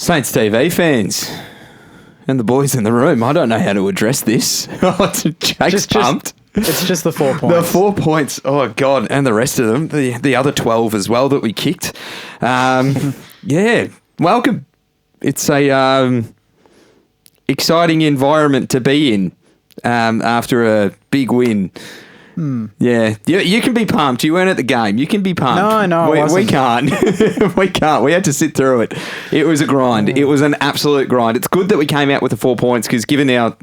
Saints TV fans and the boys in the room, I don't know how to address this. Jake's pumped. It's just the 4 points. The 4 points. Oh, God. And the rest of them. The other 12 as well that we kicked. Yeah. Welcome. It's a exciting environment to be in after a big win. Yeah. You can be pumped. You weren't at the game. You can be pumped. No, we can't. We can't. We had to sit through it. It was a grind. It was an absolute grind. It's good that we came out with the 4 points because given our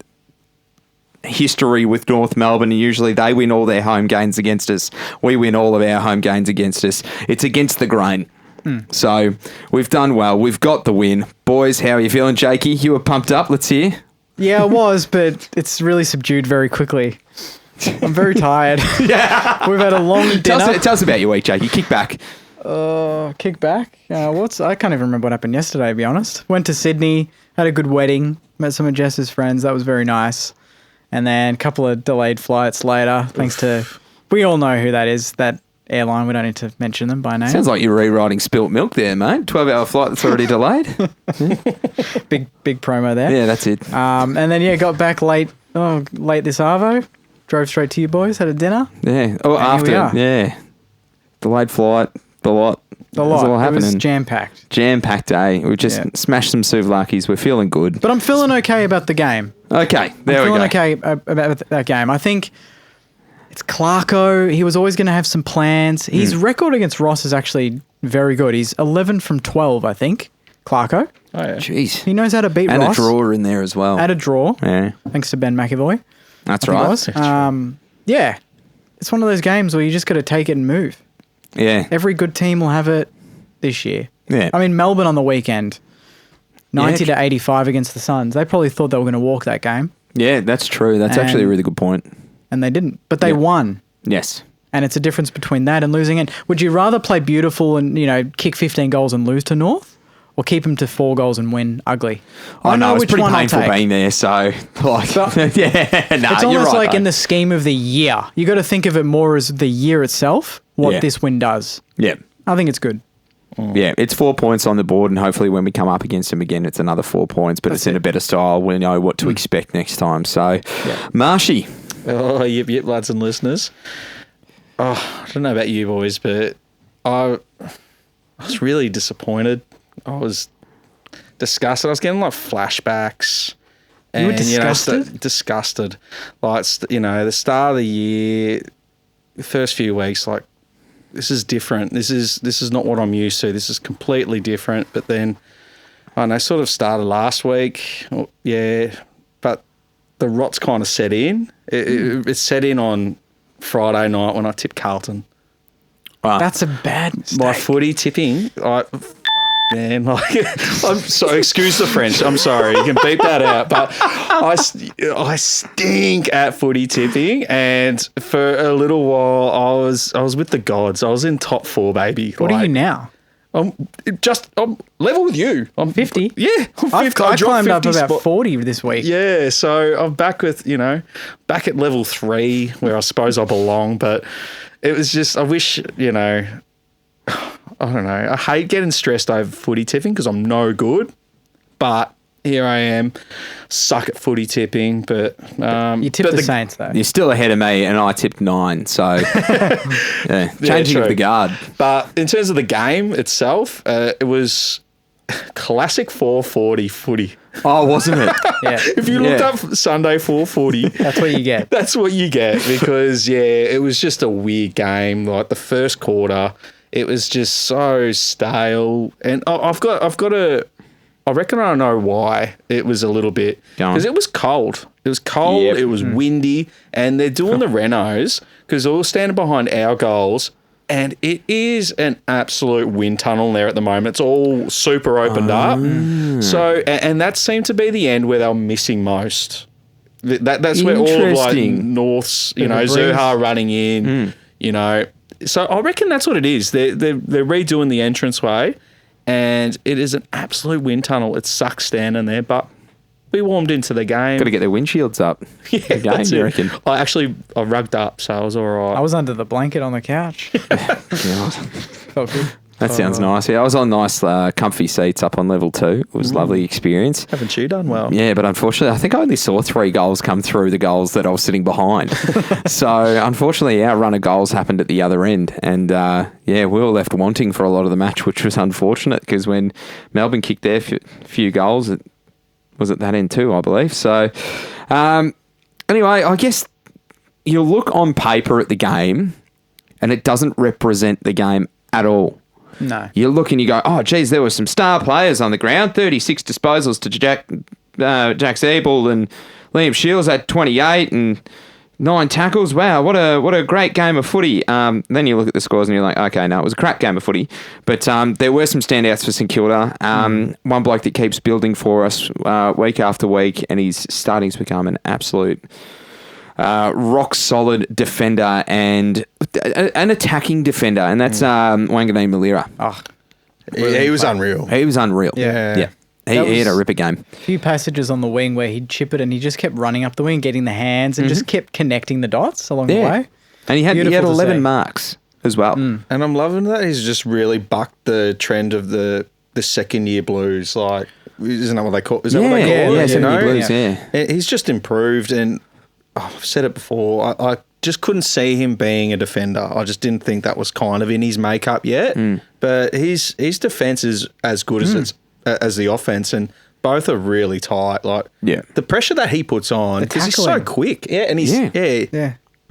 history with North Melbourne, usually they win all their home games against us. We win all of our home games against us. It's against the grain. So we've done well. We've got the win. Boys, how are you feeling, Jakey? You were pumped up. Let's hear. Yeah, I was, but it's really subdued very quickly. I'm very tired. Yeah. We've had a long dinner. Tell us about your week, Jakey. Kick back. Kick back? I can't even remember what happened yesterday, to be honest. Went to Sydney, had a good wedding, met some of Jess's friends. That was very nice. And then a couple of delayed flights later, thanks to... We all know who that is, that airline. We don't need to mention them by name. Sounds like you're rewriting Spilt Milk there, mate. 12-hour flight that's already delayed. Big promo there. Yeah, that's it. And then, got back late this arvo. Drove straight to you boys, had a dinner. Yeah. Oh, and after. Here we are. Yeah. Delayed flight. The lot. A lot. All happening. It was jam-packed. Jam-packed day. We just smashed some souvlaki's. We're feeling good. But I'm feeling okay about the game. Okay, there we go. I'm feeling okay about that game. I think it's Clarko. He was always going to have some plans. His record against Ross is actually very good. He's 11 from 12, I think, Clarko. Oh, yeah. Jeez. He knows how to beat Ross. And a draw in there as well. Add a draw. Yeah. Thanks to Ben McAvoy. That's right. Yeah. It's one of those games where you just got to take it and move. Yeah. Every good team will have it this year. Yeah. I mean, Melbourne on the weekend, 90 to 85 against the Suns. They probably thought they were going to walk that game. Yeah, that's true. That's actually a really good point. And they didn't. But they won. Yes. And it's a difference between that and losing. And would you rather play beautiful and, kick 15 goals and lose to North? Or keep them to 4 goals and win ugly? I know it's pretty painful being there, so it's almost like in the scheme of the year. You got to think of it more as the year itself, what this win does. Yeah. I think it's good. Yeah, it's 4 points on the board, and hopefully when we come up against them again, it's another 4 points, but it's in a better style. We know what to expect next time. So, Marshy. Oh, yep, lads and listeners. Oh, I don't know about you boys, but I was really disappointed. I was disgusted. I was getting like flashbacks. You were disgusted? Disgusted. Like, the start of the year, the first few weeks, like, this is different. This is not what I'm used to. This is completely different. But then, I don't know, sort of started last week. Yeah, but the rot's kind of set in. It set in on Friday night when I tipped Carlton. Wow. That's a bad mistake. My footy tipping, man, I'm sorry, excuse the French. I'm sorry, you can beep that out. But I stink at footy tipping, and for a little while I was with the gods. I was in top 4, baby. What are you now? I'm level with you. I'm 50. Yeah, I climbed up about spot. 40 this week. Yeah, so I'm back with back at level 3 where I suppose I belong. But it was just I wish I don't know. I hate getting stressed over footy tipping because I'm no good. But here I am, suck at footy tipping. But you tipped the Saints, though. You're still ahead of me, and I tipped 9. So, changing of the guard. But in terms of the game itself, it was classic 440 footy. Oh, wasn't it? Yeah. If you looked up Sunday 440, that's what you get. That's what you get because, it was just a weird game. Like the first quarter, it was just so stale. And I've got I reckon I know why it was a little bit. Because it was cold. It was cold. Yep. It was windy. And they're doing the renos because they're all standing behind our goals. And it is an absolute wind tunnel there at the moment. It's all super opened up. So, and that seemed to be the end where they were missing most. That's where all of like North's, Zuha running in, So I reckon that's what it is. They're redoing the entranceway, and it is an absolute wind tunnel. It sucks standing there, but we warmed into the game. Got to get their windshields up. Yeah, game, you reckon? I rugged up, so I was all right. I was under the blanket on the couch. Felt good. That sounds nice. Yeah, I was on nice, comfy seats up on level 2. It was a lovely experience. Haven't you done well? Yeah, but unfortunately, I think I only saw 3 goals come through the goals that I was sitting behind. So, unfortunately, our run of goals happened at the other end. And, we were left wanting for a lot of the match, which was unfortunate because when Melbourne kicked their few goals, it was at that end too, I believe. So, anyway, I guess you look on paper at the game and it doesn't represent the game at all. No. You look and you go, oh, geez, there were some star players on the ground. 36 disposals to Jack Siebel, and Liam Shields had 28 and 9 tackles. Wow, what a great game of footy. Then you look at the scores and you're like, okay, no, it was a crap game of footy. But there were some standouts for St Kilda. One bloke that keeps building for us week after week, and he's starting to become an absolute rock solid defender and an attacking defender, and that's Wanganeen Malira. Oh, he was unreal. He was unreal. Yeah. He had a ripper game. A few passages on the wing where he'd chip it and he just kept running up the wing, getting the hands, and just kept connecting the dots along the way. And he had Beautiful to 11 see. marks as well. And I'm loving that he's just really bucked the trend of the second year Blues. Like, isn't that what they call? Is that what they call it? second year Blues. Yeah. He's just improved, and I've said it before. I just couldn't see him being a defender. I just didn't think that was kind of in his makeup yet. But his defense is as good as the offense, and both are really tight. Like, the pressure that he puts on because he's so quick. Yeah, and he's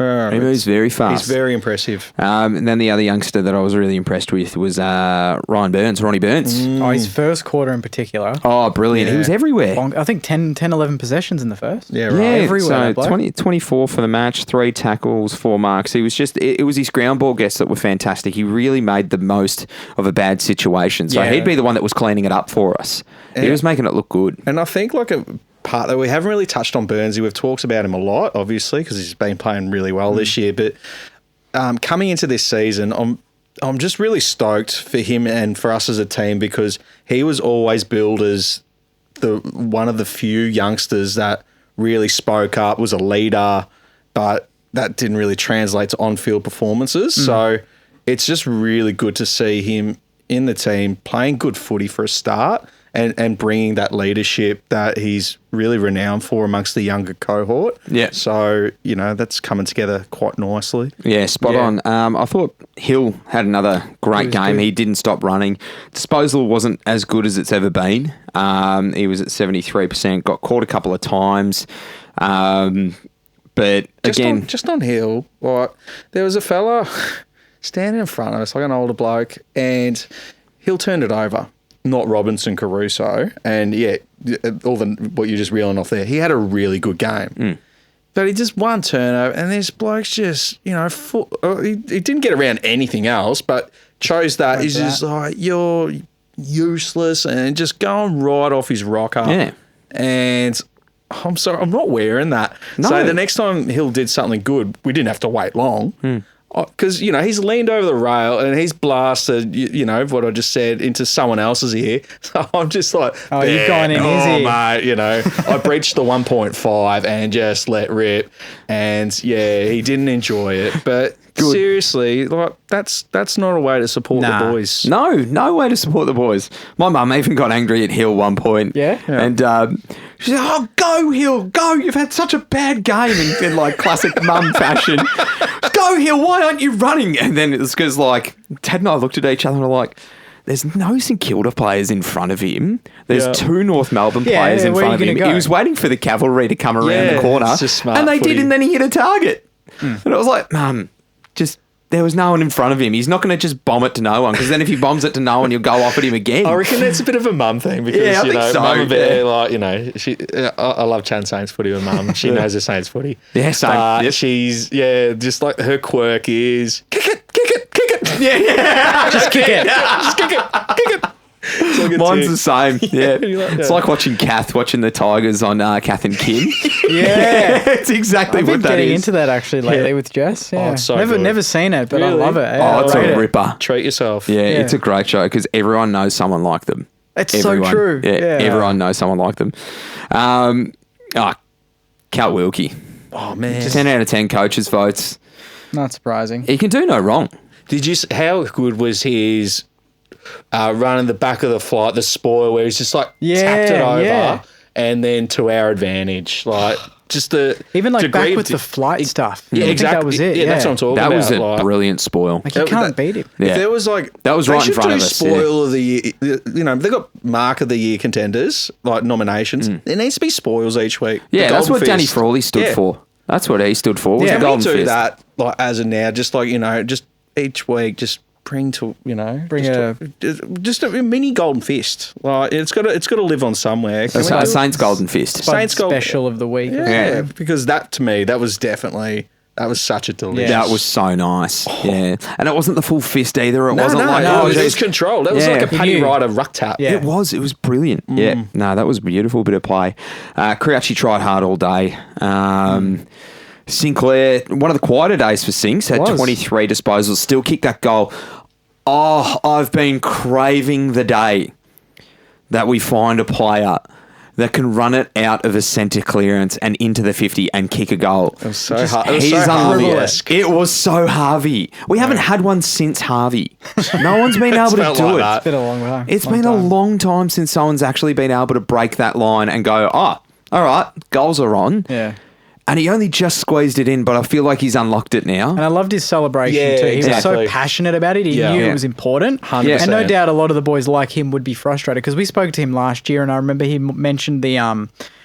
He moves very fast. He's very impressive. And then the other youngster that I was really impressed with was Ronnie Burns. Oh, his first quarter in particular. Oh, brilliant. Yeah. He was everywhere. I think 10, 11 possessions in the first. Yeah, right. Yeah, Everywhere, so 24 for the match, 3 tackles, 4 marks. He was just, it was his ground ball guests that were fantastic. He really made the most of a bad situation. So he'd be the one that was cleaning it up for us. He was making it look good. And I think like a part that we haven't really touched on Burnsy. We've talked about him a lot, obviously, because he's been playing really well this year. But coming into this season, I'm just really stoked for him and for us as a team, because he was always billed as one of the few youngsters that really spoke up, was a leader, but that didn't really translate to on-field performances. So it's just really good to see him in the team playing good footy for a start, and bringing that leadership that he's really renowned for amongst the younger cohort. Yeah. So, that's coming together quite nicely. Yeah, spot on. I thought Hill had another great game. He didn't stop running. Disposal wasn't as good as it's ever been. He was at 73%, got caught a couple of times. But just on Hill, like, there was a fella standing in front of us, like an older bloke, and Hill turned it over. Not Robinson Caruso, and what you're just reeling off there. He had a really good game, but he just one turnover, and this bloke's just he didn't get around anything else, but chose that. He's just like, you're useless, and just going right off his rocker. Yeah. And I'm sorry, I'm not wearing that. No. So the next time Hill did something good, we didn't have to wait long. Because, he's leaned over the rail and he's blasted, what I just said, into someone else's ear. So I'm just like, oh, you've gone in his ear. Mate, I breached the 1.5 and just let rip. And, he didn't enjoy it. But seriously, like, that's not a way to support the boys. No way to support the boys. My mum even got angry at Hill one point. Yeah. And she said, oh, go, Hill, go. You've had such a bad game in like classic mum fashion. Go, Hill, why aren't you running? And then it's because, like, Ted and I looked at each other and were like, there's no St Kilda players in front of him. There's 2 North Melbourne players in front of him. He was waiting for the cavalry to come around the corner. And they did, and then he hit a target. And I was like, Mum, there was no one in front of him. He's not going to just bomb it to no one, because then if he bombs it to no one, you'll go off at him again. I reckon it's a bit of a mum thing, because, I think so. Mum a bit, I love Chan Saints footy with Mum. She knows the Saints footy. Yeah, same. She's, just like her quirk is, kick it. Yeah. Just kick it. Just kick it. Mine's the same. Yeah. It's like watching the Tigers on Kath and Kim. Yeah. It's exactly I've what been that getting is. into that actually lately with Jess. Yeah. it's so never good. seen it, but Really? I love it. Yeah, Oh, it's I rate a it. ripper. Treat yourself. Yeah, it's a great show because everyone knows someone like them. It's Everyone. so true. Yeah, everyone knows someone like them. Cal Wilkie. Oh, man. 10 out of 10 coaches votes. Not surprising. He can do no wrong. How good was his running the back of the flight, the spoil, where he's just like tapped it over, and then to our advantage, like. Just the even like degree back of with the flight stuff. Yeah, I think exactly. that was it. Yeah, that's what I'm talking about. That was a like, brilliant spoil. Like you can't beat him. Yeah. If there was like that was right in front of us. Spoil of the year. You know, they got mark of the year contenders like nominations. There needs to be spoils each week. Yeah, The that's what Golden Danny Fist. Frawley stood for. That's what he stood for. Was Yeah, the we Golden do Fist. that like as of now, just like just each week, just bring to just a mini Golden Fist. Like it's got to live on somewhere. Saints Golden Fist. Saints special of the week. Yeah, because that to me that was such a delicious. That was so nice. Yeah, and it wasn't the full fist either. It wasn't like it was controlled. It was like a Paddy Ryder ruck tap. Yeah. It was brilliant. Yeah, no, that was a beautiful bit of play. Crouchy tried hard all day. Sinclair, one of the quieter days for Sinks, had 23 disposals, still kicked that goal. Oh, I've been craving the day that we find a player that can run it out of a centre clearance and into the 50 and kick a goal. It was so hard. It was so Harvey-esque. It was so Harvey. We haven't had one since Harvey. No one's been able to do it. It's been a long time. It's been a long time since someone's actually been able to break that line and go, all right, goals are on. Yeah. And he only just squeezed it in, but I feel like he's unlocked it now. And I loved his celebration too. He was so passionate about it. He knew it was important. 100%. And no doubt a lot of the boys like him would be frustrated because we spoke to him last year and I remember he mentioned the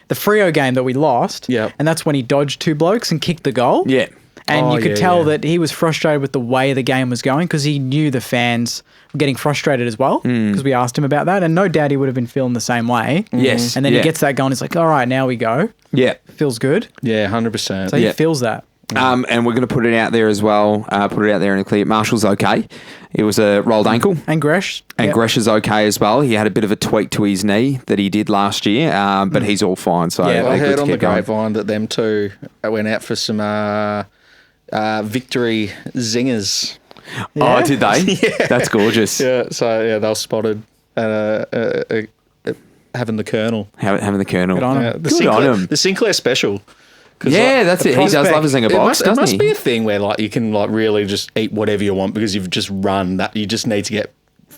Freo game that we lost. Yep. And that's when he dodged two blokes and kicked the goal. Yeah. And you could tell that he was frustrated with the way the game was going because he knew the fans were getting frustrated as well because we asked him about that. And no doubt he would have been feeling the same way. Yes. And then he gets that goal and he's like, all right, now we go. Yeah. Feels good. Yeah, 100%. So he feels that. And we're going to put it out there as well. Put it out there in a clear. Marshall's okay. It was a rolled ankle. And Gresh. And Gresh is okay as well. He had a bit of a tweak to his knee that he did last year, but he's all fine. So I heard on the grapevine that them two went out for some victory zingers. Yeah. Oh, did they? Yeah. That's gorgeous. Yeah, so they were spotted having the Colonel. Having the Colonel. Good on him. The Sinclair special. Yeah, that's it. He does love a zinger box, doesn't he? It must be a thing where like you can like really just eat whatever you want because you've just run that. You just need to get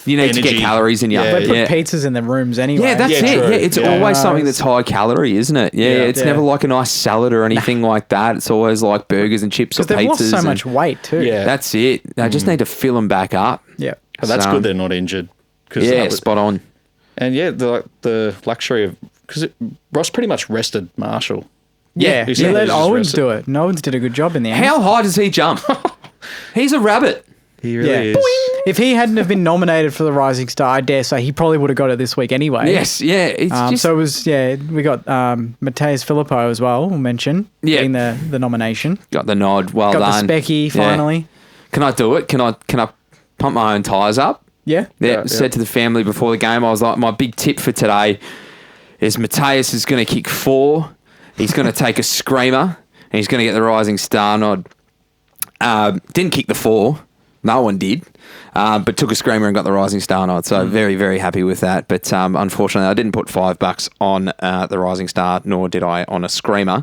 to get calories in you. They put pizzas in the rooms anyway. Yeah, that's it. True. Yeah, it's always something that's high calorie, isn't it? Yeah, it's never like a nice salad or anything like that. It's always like burgers and chips or pizzas. Because they've lost so much weight too. Yeah. That's it. They just need to fill them back up. Yeah. But that's good they're not injured. Spot on. And the luxury of because Ross pretty much rested Marshall. Yeah, he let Owens do it. And Owens did a good job in the end. How high does he jump? He's a rabbit. He really is. Boing! If he hadn't have been nominated for the Rising Star, I dare say he probably would have got it this week anyway. Yes, yeah. It's so it was, we got Mateus Filippo as well, we'll mention, getting the nomination. Got the nod, well done. Got the specky, finally. Yeah. Can I do it? Can I pump my own tyres up? Yeah. Said to the family before the game, I was like, my big tip for today is Mateus is going to kick 4. He's going to take a screamer and he's going to get the Rising Star nod. Didn't kick the 4. No one did. But took a screamer and got the Rising Star nod. So very, very happy with that. But unfortunately, I didn't put $5 on the Rising Star, nor did I on a screamer.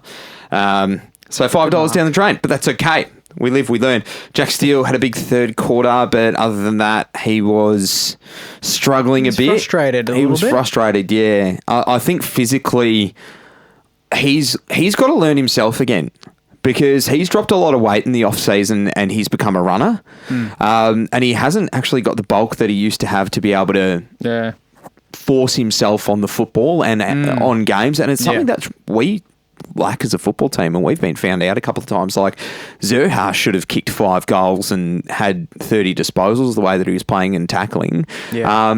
So $5 down the drain, but that's okay. We live, we learn. Jack Steele had a big third quarter, but other than that, he was struggling a bit. Frustrated He was frustrated, yeah. I think physically, he's got to learn himself again. Because he's dropped a lot of weight in the off-season and he's become a runner. And he hasn't actually got the bulk that he used to have to be able to force himself on the football and on games. And it's something that we lack as a football team. And we've been found out a couple of times. Like Zerha should have kicked 5 goals and had 30 disposals the way that he was playing and tackling. Yeah.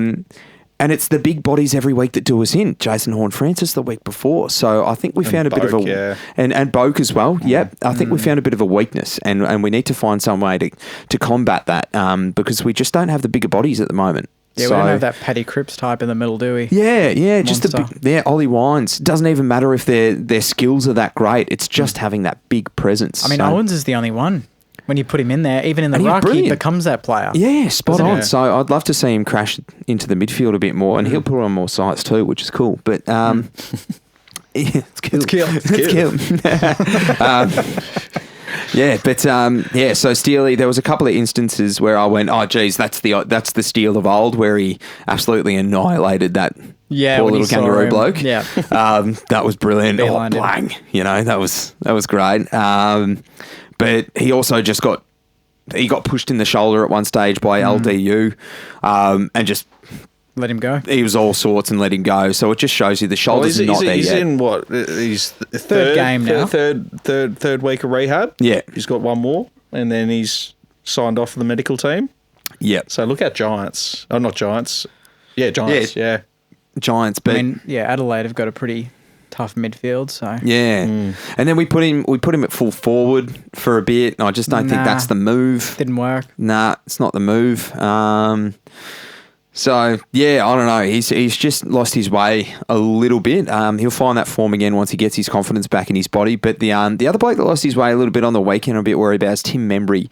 And it's the big bodies every week that do us in. Jason Horne-Francis the week before. So I think we found a bit of a... And Boak as well. Yep. I think we found a bit of a weakness and we need to find some way to combat that because we just don't have the bigger bodies at the moment. Yeah, we don't have that Paddy Cripps type in the middle, do we? Yeah. Just Ollie Wines. It doesn't even matter if their skills are that great. It's just having that big presence. I mean, Owens is the only one. When you put him in there, even in the ruck, he becomes that player. Yeah, spot on. So I'd love to see him crash into the midfield a bit more, and he'll put on more sights too, which is cool. But it's cool. It's cool. Yeah, but so Steely, there was a couple of instances where I went, oh, geez, that's the Steele of old, where he absolutely annihilated that poor when you little saw kangaroo him. bloke. Yeah. That was brilliant. Oh, Beelined him. blang. That was great. But he also just got pushed in the shoulder at one stage by LDU, and just Let him go. he was all sorts and let him go. So it just shows you the shoulders are not there he's yet. in what? He's Third game now. Third week of rehab. Yeah. He's got one more, and then he's signed off for the medical team. Yep. So look at Giants. Oh, not Giants. Yeah, Giants. Yeah. Giants, but I mean, Adelaide have got a pretty tough midfield, so yeah. And then we put him at full forward for a bit. And I just don't think that's the move. didn't work. Nah, it's not the move. So yeah, I don't know. He's just lost his way a little bit. He'll find that form again once he gets his confidence back in his body. But the other bloke that lost his way a little bit on the weekend, I'm a bit worried about, is Tim Membry.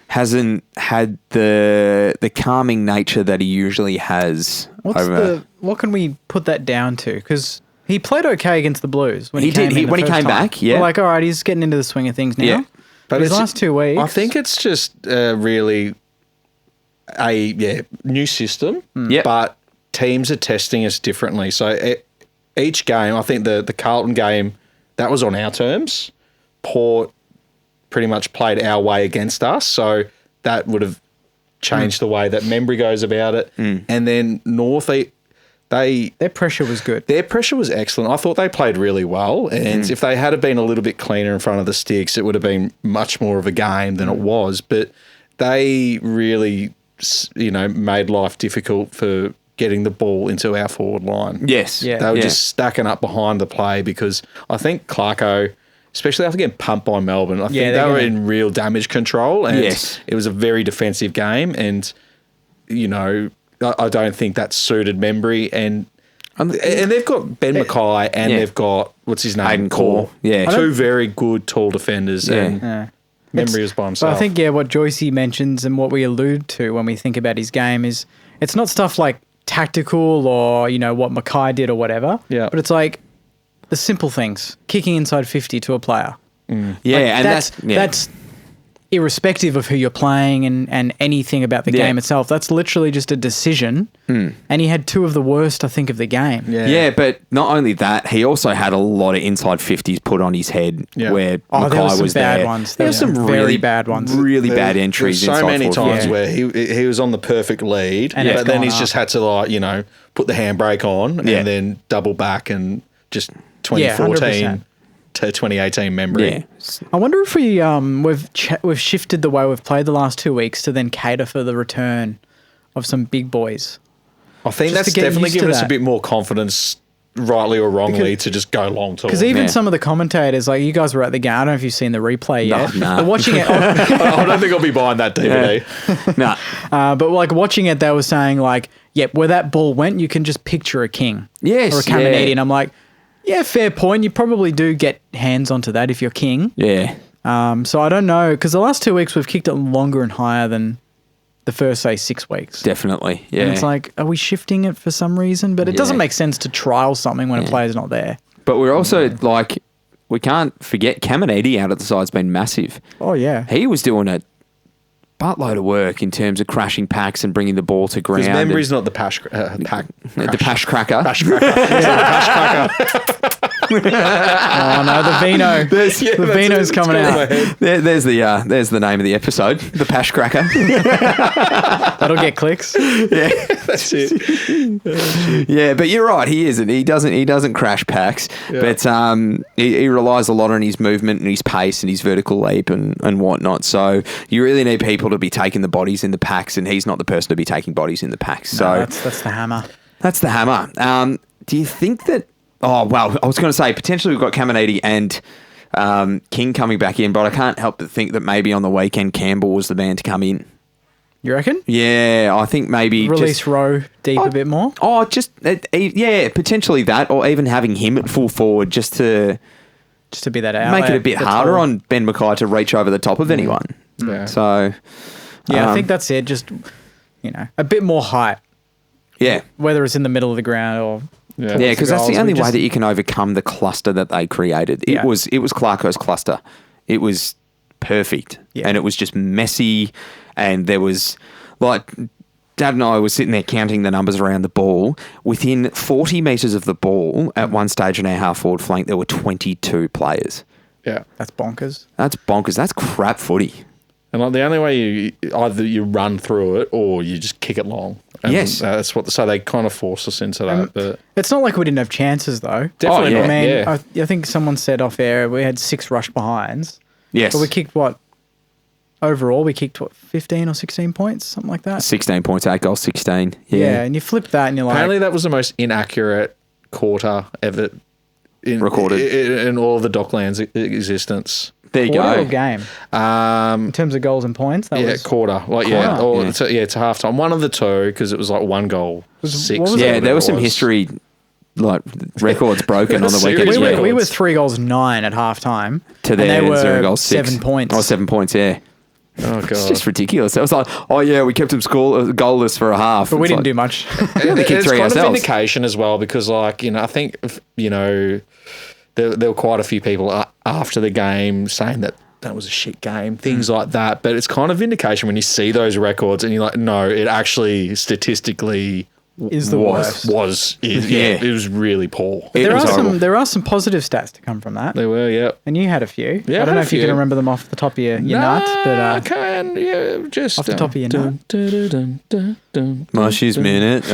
Hasn't had the calming nature that he usually has. What can we put that down to? Because he played okay against the Blues when He he came did. in the When he first came time. back, yeah. We're like, all right, he's getting into the swing of things now. Yeah. But his it's- last 2 weeks, I think it's just really a new system, Yep. but teams are testing us differently. So each game, I think the Carlton game, that was on our terms. Port pretty much played our way against us, so that would have changed the way that Membry goes about it. And then North, their pressure was good. their pressure was excellent. I thought they played really well. And if they had been a little bit cleaner in front of the sticks, it would have been much more of a game than it was. But they really, made life difficult for getting the ball into our forward line. Yes. Yeah. They were just stacking up behind the play because I think Clarko, especially after getting pumped by Melbourne, I think they're they were gonna- in real damage control. And Yes. it was a very defensive game. And, I don't think that suited Membry. And they've got Ben Mackay and Yeah. they've got, what's his name? Hayden Core. Yeah. Two very good tall defenders. Yeah. And Yeah. Membry was by himself. But I think, what Joycey mentions and what we allude to when we think about his game is it's not stuff like tactical or, what Mackay did or whatever. Yeah. But it's like the simple things. Kicking inside 50 to a player. Yeah, Like, and that's irrespective of who you're playing and anything about the Yeah. game itself. That's literally just a decision. And he had two of the worst, I think, of the game. Yeah, but not only that, he also had a lot of inside 50s put on his head Yeah. where Oh, Mackay there was some was bad there. ones. There There were some were very really bad ones. really bad entries. There's so inside many 40. times Yeah. where he was on the perfect lead, And it's but then gone he's up. just had to put the handbrake on Yeah. and then double back and just Yeah, 2014 100%. to 2018 memory. Yeah. I wonder if we've shifted the way we've played the last 2 weeks to then cater for the return of some big boys. I think Just that's to get definitely used to given us a that. bit more confidence, rightly or wrongly, to just go long tour. Because even Yeah. some of the commentators, like you guys were at the game. I don't know if you've seen the replay yet. No. But watching it, I don't think I'll be buying that DVD. Nah. but like watching it, they were saying like, "Yep, where that ball went, you can just picture a king, Yes, or a Caminiti." yeah. And I'm like, "Yeah, fair point. You probably do get hands onto that if you're king." Yeah. So I don't know because the last 2 weeks we've kicked it longer and higher than the first, say, 6 weeks. Definitely. Yeah. And it's like, are we shifting it for some reason? But it doesn't Yeah. make sense to trial something when a player's not there. But we're also we can't forget Caminiti out at the side's been massive. Oh yeah. He was doing a buttload of work in terms of crashing packs and bringing the ball to ground. Because and- memory's not the pack. the pash cracker. Pash cracker. It's not the pash cracker. Oh no, the Vino. The Vino's coming out. There's the name of the episode, the Pash Cracker. That'll get clicks. That's it. Yeah, but you're right. He isn't. He doesn't crash packs, but he relies a lot on his movement and his pace and his vertical leap and whatnot. So you really need people to be taking the bodies in the packs, and he's not the person to be taking bodies in the packs. So No, that's the hammer. that's the hammer. Do you think that? Oh well, I was going to say potentially we've got Caminiti and King coming back in, but I can't help but think that maybe on the weekend Campbell was the man to come in. You reckon? Yeah, I think maybe Release just, Rowe deep a bit more. Oh, just yeah, potentially that, or even having him at full forward just to Just to be that out. make it a bit harder on Ben Mackay to reach over the top of anyone. Yeah. So Yeah, I think that's it. Just a bit more height, yeah. whether it's in the middle of the ground or Yeah. Yeah, because that's the goals. only We way just- that you can overcome the cluster that they created. Yeah. It was Clarko's cluster. It was perfect. Yeah. And it was just messy. And there was, like, Dad and I were sitting there counting the numbers around the ball. Within 40 metres of the ball, at one stage in our half-forward flank, there were 22 players. Yeah. That's bonkers. That's bonkers. That's crap footy. And like the only way either you run through it or you just kick it long. And Yes. that's what. So they kind of force us into that. But It's not like we didn't have chances, though. definitely yeah. not. I mean, Yeah. I think someone said off air we had 6 rush behinds. Yes. But we kicked what? Overall, we kicked 15 or 16 points, something like that. 16 points, 8 goals, 16. Yeah, and you flip that and you're like, Apparently, that was the most inaccurate quarter ever Recorded. in all of the Docklands' existence. There you quarter or go. game in terms of goals and points. That Yeah, was quarter. Like Quarter? or Yeah. it's a half time. One of the two because it was like 1 goal, 6. what was Yeah, it? there was some Whatever it history, like records broken on the weekend. Serious we records. were 3 goals 9 at half time. To their and they were 0 goals 6. 7 points. Oh, 7 points, yeah. Oh god, It's just ridiculous. It was like, oh yeah, we kept them goalless for a half. But we It's didn't like, do much. they kicked it's 3 kind of ourselves. vindication as well because like I think there were quite a few people after the game saying that was a shit game, things like that. But it's kind of vindication when you see those records and you're like, no, it actually statistically Is the worst. Yeah. it was really poor. It There was are horrible. there are some positive stats to come from that. They were, yeah. And you had a few. Yeah, I I don't had know a if you few. can remember them off the top of your nut, but I can, yeah, just off the top of your nut. Marshy's minute.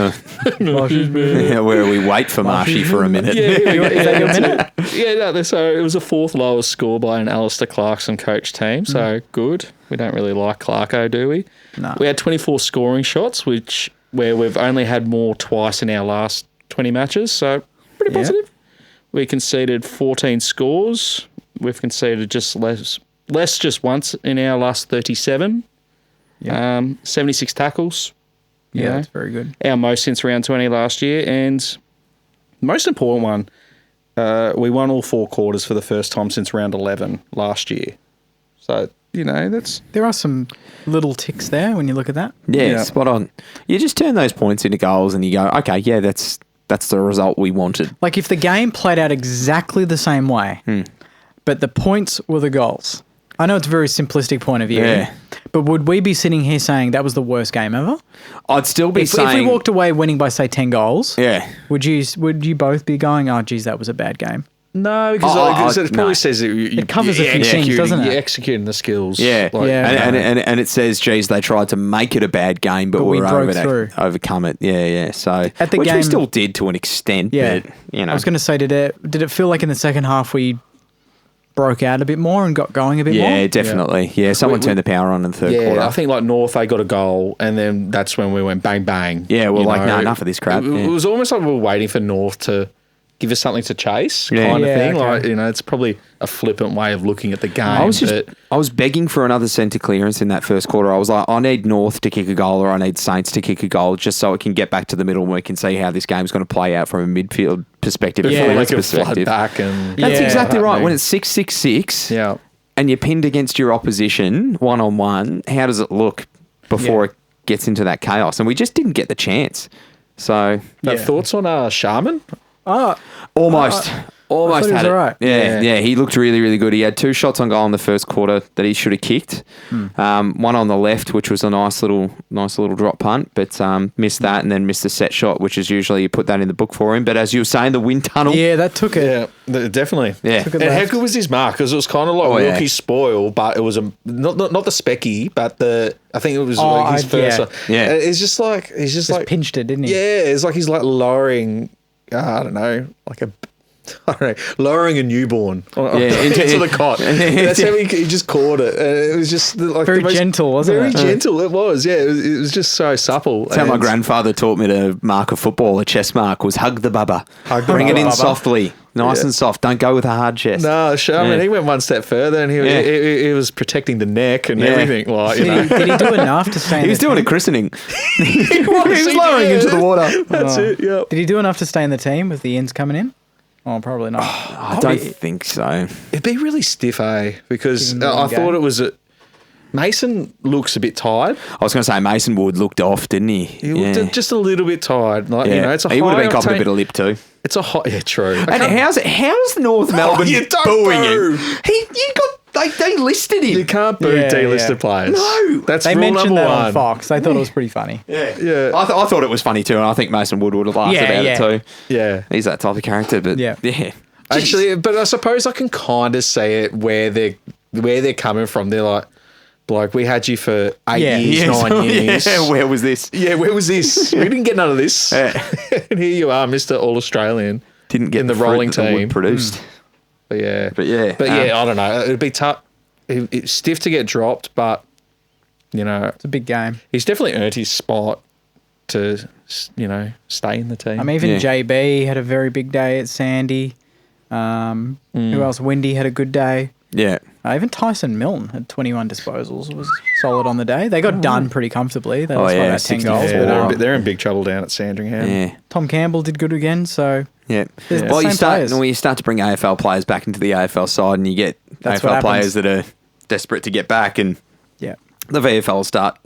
Yeah, where we wait for Marshy for a minute. Yeah, Is that your minute? Yeah, no, so it was the 4th lowest score by an Alistair Clarkson coach team, so good. We don't really like Clarko, do we? No. We had 24 scoring shots, where we've only had more twice in our last 20 matches, so pretty Yeah. positive. We conceded 14 scores. We've conceded just less just once in our last 37. Yeah. 76 tackles. you Yeah, know. that's very good. Our most since round 20 last year. And the most important one, we won all 4 quarters for the first time since round 11 last year. So, that's... There are some little ticks there when you look at that. Yeah, Yeah. spot on. You just turn those points into goals and you go, okay, yeah, that's the result we wanted. Like if the game played out exactly the same way, but the points were the goals. I know it's a very simplistic point of view, Yeah. but would we be sitting here saying that was the worst game ever? I'd still be If saying... we walked away winning by say 10 goals, Yeah. would you both be going, oh geez, that was a bad game? No, because it probably no. says that It covers a few things, doesn't it? You're executing the skills. Yeah, Yeah. and it says, geez, they tried to make it a bad game, but we we were broke able to through. overcome it. Yeah. So At the which we game- still did to an extent, Yeah. but you know, I was going to say, did it feel like in the second half we broke out a bit more and got going a bit more? yeah, definitely. Yeah, someone turned the power on in the third quarter. I think like North, they got a goal, and then that's when we went bang bang. Yeah, we're you like, know. no, enough of this crap. It Yeah. was almost like we were waiting for North to give us something to chase, Yeah. kind of Yeah, thing. okay. Like it's probably a flippant way of looking at the game. I was begging for another centre clearance in that first quarter. I was like, I need North to kick a goal or I need Saints to kick a goal just so it can get back to the middle and we can see how this game's going to play out from a midfield perspective, before a they forwards can flood perspective. back and That's Yeah. exactly right. happening. When it's 6-6-6 Yeah. and you're pinned against your opposition one-on-one, how does it look before Yeah. it gets into that chaos? And we just didn't get the chance. So Yeah. Thoughts on Sharman? Oh, almost I thought he was had it. all right. Yeah, he looked really, really good. He had 2 shots on goal in the first quarter that he should have kicked. One on the left, which was a nice little drop punt, but missed that and then missed the set shot, which is usually you put that in the book for him. But as you were saying, the wind tunnel. yeah, that took it. Yeah, definitely. Yeah. Took it And how left. good was his mark? Because it was kind of like yeah. rookie spoil, but it was not the specky, but I think it was Oh, like his first. yeah. One. Yeah. It's just like he's just like Pinched it, didn't he? yeah, it's like he's like lowering. I don't know, like I don't know, lowering a newborn into the cot. That's how he just caught it. And it was just like Very the most- gentle, wasn't very it? gentle. It was, yeah. It was just so supple. That's how my And- grandfather taught me to mark a football. A chest mark was hug the bubba. Hug the Bring it in bubba. softly, nice Yeah. and soft. Don't go with a hard chest. No, Sharman, Yeah. he went one step further and Yeah. he was protecting the neck and Yeah. everything. Like, you know. Did he do enough to stay in He was the doing a team? christening. he was lowering Yeah. into the water. That's it, yeah. Did he do enough to stay in the team with the ins coming in? Oh, probably not. I don't think so. It'd be really stiff, because Give him I one thought game. it was Mason looks a bit tired. I was going to say Mason Wood looked off, didn't he? He looked just a little bit tired. Like, Yeah. you know, it's a he would have high been copping a octane- bit of lip too. It's a hot, yeah, true. And how's North Melbourne you don't booing boo. him? You got They listed him. You can't boot Yeah, delisted yeah. players. No. That's They rule mentioned number that one. on Fox. They thought it was pretty funny. Yeah. I thought it was funny too, and I think Mason Wood would have laughed Yeah, about yeah. it too. Yeah. He's that type of character, but Yeah. Actually, but I suppose I can kind of see it where they're coming from. They're like, bloke, we had you for 8 Yeah. years, 9 years. Yeah, where was this? Yeah, where was this? We didn't get none of this. Yeah. And here you are, Mr. All-Australian. Didn't get in the fruit rolling that the Wood team. produced. But yeah. But yeah, I don't know. It'd be tough. It's stiff to get dropped, but, you know, It's a big game. he's definitely earned his spot to, stay in the team. I mean, even Yeah. JB had a very big day at Sandy. Who else? Windy had a good day. Yeah. Even Tyson Milne had 21 disposals. Was solid on the day. They got done pretty comfortably. They Oh, lost by yeah, about 10 goals. 64. yeah, but, they're in big trouble down at Sandringham. Yeah. Tom Campbell did good again. So Yeah. There's the Well, same players. you start to bring AFL players back into the AFL side, and you get That's what AFL happens. players that are desperate to get back, and yeah, the VFL will start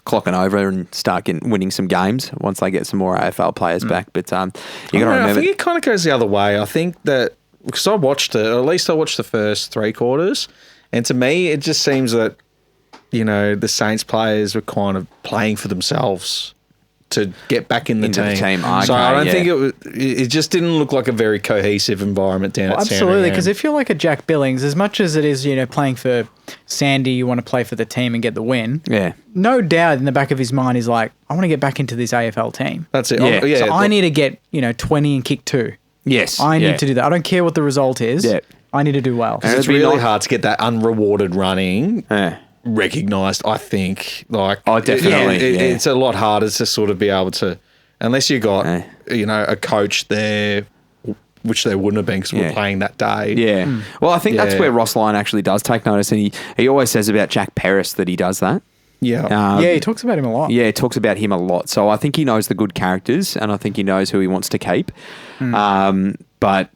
clocking over and start winning some games once they get some more AFL players back. But you got to I remember, think it kind of goes the other way. I think that because I watched it, or at least I watched the first 3 quarters, and to me, it just seems that the Saints players were kind of playing for themselves to get back in the Into the team. team. So I don't Okay, think it just didn't look like a very cohesive environment down at absolutely. Sandringham. Because if you're like a Jack Billings, as much as it is, playing for Sandy, you want to play for the team and get the win. yeah, No doubt in the back of his mind, he's like, I want to get back into this AFL team. That's it. Yeah. So I need to get 20 and kick 2. yes, I yeah. need to do that. I don't care what the result is. Yeah. I need to do well. And It's it'd be really nice- hard to get that unrewarded running Yeah. recognised, I think. Oh, definitely, yeah. It's a lot harder to sort of be able to, unless you got, a coach there, which there wouldn't have been because Yeah. we're playing that day. Yeah. Well, I think that's Yeah. where Ross Lyon actually does take notice, and he always says about Jack Paris that he does that. Yeah. Yeah, he talks about him a lot. Yeah, he talks about him a lot. So I think he knows the good characters, and I think he knows who he wants to keep. But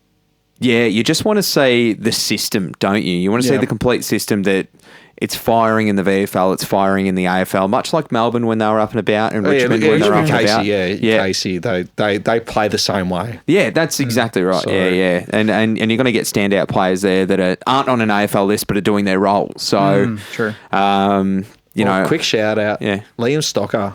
yeah, you just want to see the system, don't you? You want to see Yeah. the complete system that it's firing in the VFL, it's firing in the AFL, much like Melbourne when they were up and about, and Richmond when they were up and Casey, about. Casey, they play the same way. Yeah, that's exactly right. So- Yeah. And you're going to get standout players there that aren't on an AFL list but are doing their role. So, Sure. Quick shout out. Yeah. Liam Stocker.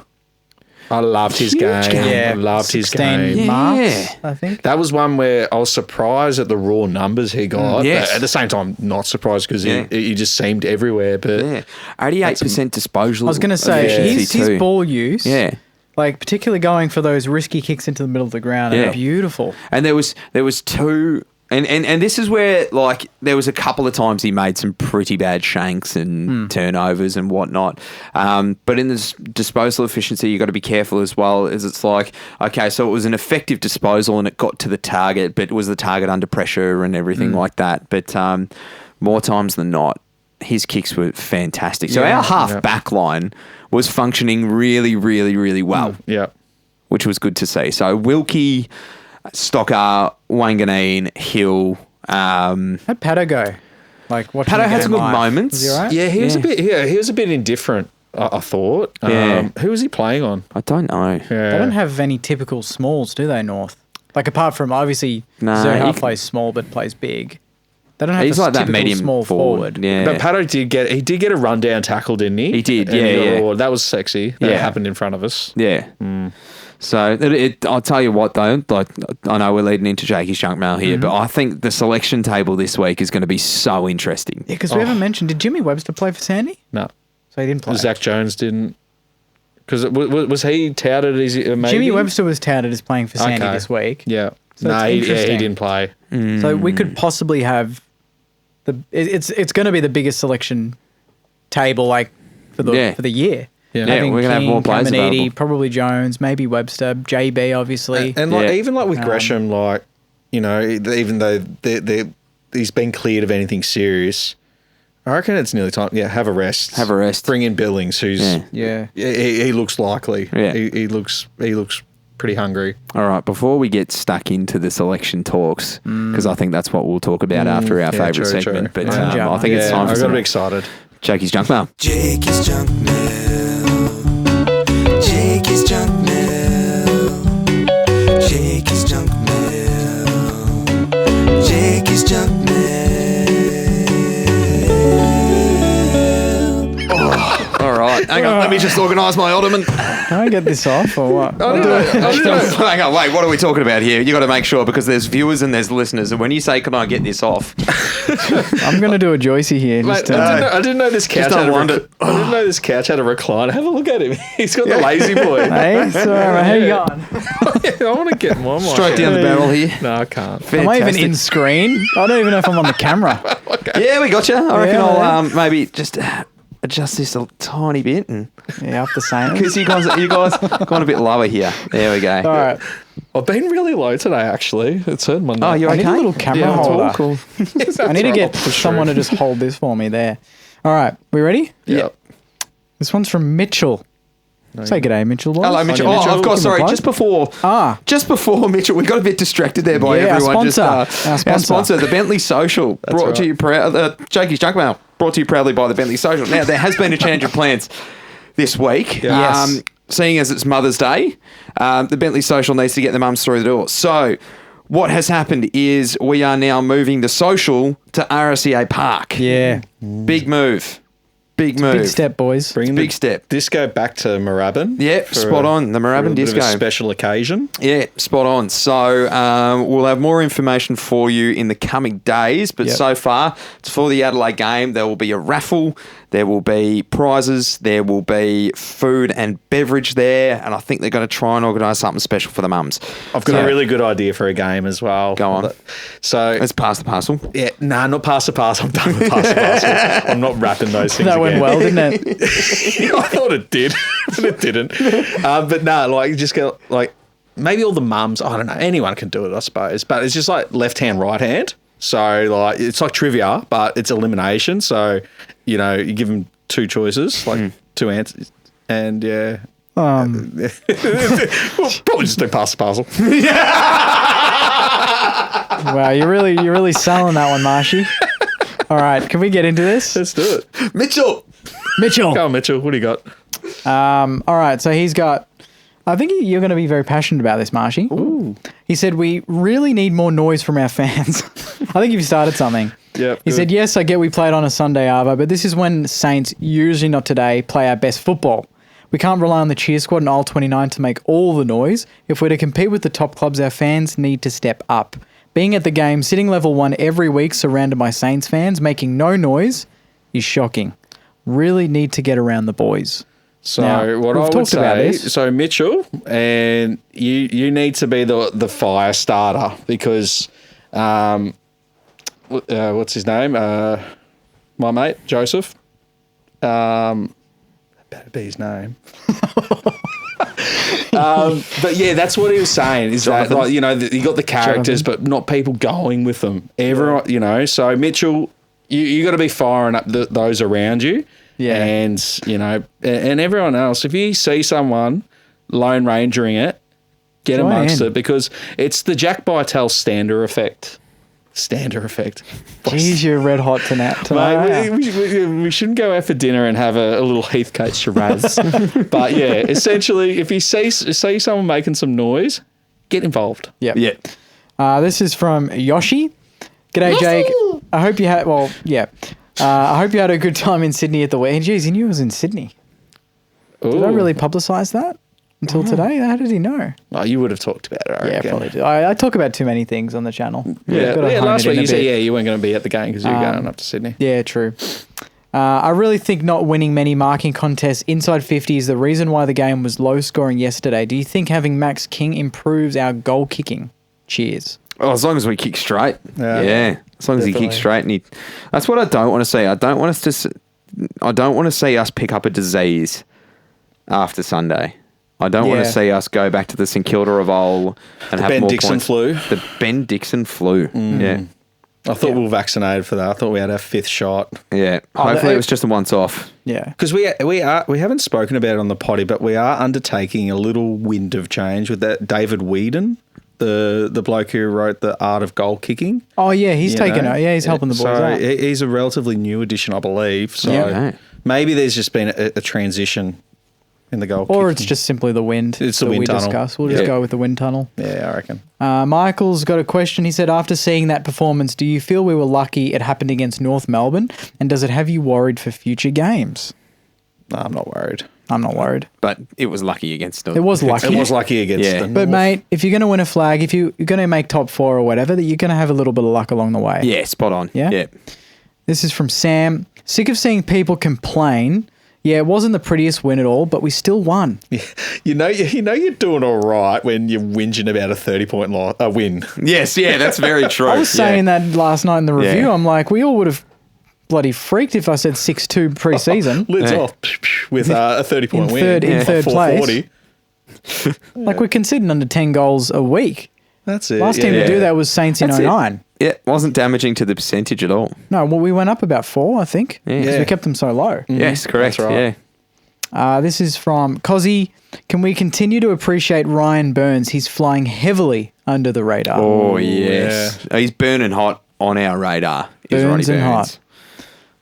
I loved his Huge game. game. Yeah. I loved his 16 game. marks, I think. That was one where I was surprised at the raw numbers he got. Yes. But at the same time, not surprised because he just seemed everywhere. But yeah, 88% disposal. I was going to say, efficiency his too. ball use, Yeah. like particularly going for those risky kicks into the middle of the ground, Yeah. are beautiful. And there was 2, and this is where there was a couple of times he made some pretty bad shanks and turnovers and whatnot. But in this disposal efficiency, you got to be careful as well. As it's like, okay, so it was an effective disposal and it got to the target, but was the target under pressure and everything like that? But more times than not, his kicks were fantastic. So our half back line was functioning really, really, really well. yeah. Which was good to see. So Wilkie, Stocker, Wanganeen, Hill. How'd Pato go? Like, watching Pato the had game some good live. moments. Was he all right? Yeah, he was a bit. Yeah, he was a bit indifferent. I thought. Yeah. Who was he playing on? I don't know. Yeah. They don't have any typical smalls, do they, North? Like, apart from, obviously, No, Zerha he- plays small but plays big. They don't have He's a like that typical medium small forward. Yeah. But Pato did get a rundown tackle, didn't he? He did, And yeah, he got yeah. rewarded. That was sexy. That Yeah. happened in front of us. Yeah. So I'll tell you what though, like I know we're leading into Jakey's junk mail here, but I think the selection table this week is going to be so interesting. Yeah, because we haven't mentioned, did Jimmy Webster play for Sandy? No, So he didn't play. Zach Jones didn't. Because was he touted as maybe? Jimmy Webster was touted as playing for Sandy Okay. this week. Yeah. So No, it's he interesting. didn't play. So we could possibly have it's going to be the biggest selection table like for the year. Yeah. Yeah, Having we're going to have more players Caminiti, available. probably Jones, maybe Webster, JB obviously. And Yeah. even like with Gresham, like even though he's been cleared of anything serious, I reckon it's nearly time. Yeah, have a rest. Have a rest. Bring in Billings, who's Yeah. yeah. he looks likely. Yeah. He looks pretty hungry. All right, before we get stuck into the selection talks, because I think that's what we'll talk about after our yeah, favourite true, segment. true. But Yeah. I think it's time I for got some a bit excited. Jakey's junk mail. Jakey's junk mail. Jakey's junk mail. Jakey's junk mail. Jakey's junk mail. right, hang on. Let me just organise my ottoman. Can I get this off or what? Hang on, wait. What are we talking about here? You got to make sure because there's viewers and there's listeners, and when you say, "Can I get this off?" I'm going to do a Joycey here. Mate, Just, I didn't know this couch had unwind a it. I didn't know this couch had a recliner. Have a look at him. He's got the lazy boy. hey, so how you going? I want to get one. Straight down the barrel here. No, I can't. Am I even Fantastic. in screen? I don't even know if I'm on the camera. Yeah, we got you. I reckon Yeah, I'll maybe just adjust this a tiny bit and Yeah, up the same. because you guys gone a bit lower here. There we go. All right. I've been really low today, actually. It's hurt my neck. Oh, you're I need a okay? little camera Yeah, it's all holder. Cool. I need to get someone to just hold this for me there. All right. We ready? Yeah. This one's from Mitchell. Say g'day, Mitchell. Boys. Hello, Mitchell. On you, Oh, Mitchell. of course. Give him a Sorry, plug. just before Mitchell, we got a bit distracted there by Yeah, our everyone. sponsor. Our sponsor. the Bentley Social, brought to you Jakey's Junk Mail, brought to you proudly by the Bentley Social. Now there has been a change of plans this week. Yes. Seeing as it's Mother's Day, the Bentley Social needs to get the mums through the door. So what has happened is we are now moving the social to RSCA Park. Yeah. Big move. Big move. Big step, boys. Bringing Big the step. disco back to Moorabbin. Yeah, for spot on. The for Moorabbin a bit of a disco. special occasion. Yeah, spot on. So we'll have more information for you in the coming days. But Yep. so far, it's for the Adelaide game. There will be a raffle. There will be prizes. There will be food and beverage there. And I think they're going to try and organise something special for the mums. I've got a really good idea for a game as well. Go on. So, Let's pass the parcel. yeah, not pass the pass. I'm done with pass the parcel. I'm not wrapping those things That went again. well, didn't it? I thought it did, but it didn't. But no, like just go like maybe all the mums. I don't know. Anyone can do it, I suppose. But it's just like left hand, right hand. So like it's like trivia, but it's elimination. So you know you give them two choices, like two answers, and yeah. We'll probably just do pass the parcel. Wow, you're really selling that one, Marshy. All right, can we get into this? Let's do it. Mitchell! Mitchell. Go on, Mitchell. What do you got? All right, so he's got. I think you're going to be very passionate about this, Marshy. Ooh. He said we really need more noise from our fans. I think you've started something. Yep. He said, yes, I get we played on a Sunday, Arvo, but this is when Saints, usually not today, play our best football. We can't rely on the cheer squad and Aisle 29 to make all the noise. If we're to compete with the top clubs, our fans need to step up. Being at the game, sitting level 1 every week surrounded by Saints fans, making no noise is shocking. Really need to get around the boys. So Now, what we've I would talked about say, this. so Mitchell, and you need to be the fire starter because, what's his name? My mate Joseph. Better be his name. But yeah, that's what he was saying. Is Jonathan. that like you know you got the characters, but not people going with them. Everyone, you know. So Mitchell, you got to be firing up those around you. Yeah. And, you know, and everyone else, if you see someone Lone Rangering it, get Join amongst in. it because it's the Jack Bytel Stander effect. Stander effect. Jeez, you're red hot tonight. Mate, we shouldn't go out for dinner and have a little Heathcote Shiraz. But yeah, essentially, if you see someone making some noise, get involved. Yep. Yeah. This is from Yoshi. G'day, Jake. I hope you had, I hope you had a good time in Sydney at the weekend. Jeez, he knew I was in Sydney. Did I Ooh. really publicise that until today? How did he know? Oh, you would have talked about it, I Yeah, reckon. probably did. I talk about too many things on the channel. Yeah, Gotta hone last it in week a you said, bit. you weren't going to be at the game because you were going up to Sydney. Yeah, true. I really think not winning many marking contests inside 50 is the reason why the game was low scoring yesterday. Do you think having Max King improves our goal kicking? Cheers. Well, as long as we kick straight. Yeah. Yeah. As long as he Definitely. kicks straight and that's what I don't want to see. I don't want to see us pick up a disease after Sunday. I don't want Yeah. to see us go back to the St Kilda of old and have Ben more Dixon points. flu. The Ben Dixon flu. Yeah. I thought we were vaccinated for that. I thought we had our 5th shot. Yeah. Oh, Hopefully the- it was just a once off. Yeah. Because we haven't spoken about it on the potty, but we are undertaking a little wind of change with that David Whedon, the bloke who wrote The Art of Goal Kicking. Oh, yeah, he's you taken know? it. Yeah, he's helping the boys so out. he's a relatively new addition, I believe. So Yeah. Okay. maybe there's just been a transition in the goal Or kicking. it's just simply the wind It's the that wind we tunnel. discussed. We'll just Yeah. go with the wind tunnel. Yeah, I reckon. Michael's got a question. He said, after seeing that performance, do you feel we were lucky it happened against North Melbourne? And does it have you worried for future games? No, I'm not worried. I'm not worried. But it was lucky against them. It was lucky. It was lucky against Yeah. them. But, mate, if you're going to win a flag, if you're going to make top 4 or whatever, that you're going to have a little bit of luck along the way. Yeah, spot on. Yeah? Yeah. This is from Sam. Sick of seeing people complain. Yeah, it wasn't the prettiest win at all, but we still won. You know you're doing all right when you're whinging about a 30-point win. Yes, yeah, that's very true. I was saying that last night in the review. Yeah. I'm like, we all would have bloody freaked if I said 6-2 pre-season. Lids Yeah. off with a 30-point win. in third place. 440. Like, we're conceding under 10 goals a week. That's it. Last team to yeah. do that was Saints in That's it. 09. Yeah, it wasn't damaging to the percentage at all. No, well, we went up about 4, I think, because Yeah. we kept them so low. Yes, correct. That's right. Yeah. This is from Cozzy. Can we continue to appreciate Ryan Burns? He's flying heavily under the radar. Oh, yes. He's burning hot on our radar. Is Burns Ronnie and Burns. hot.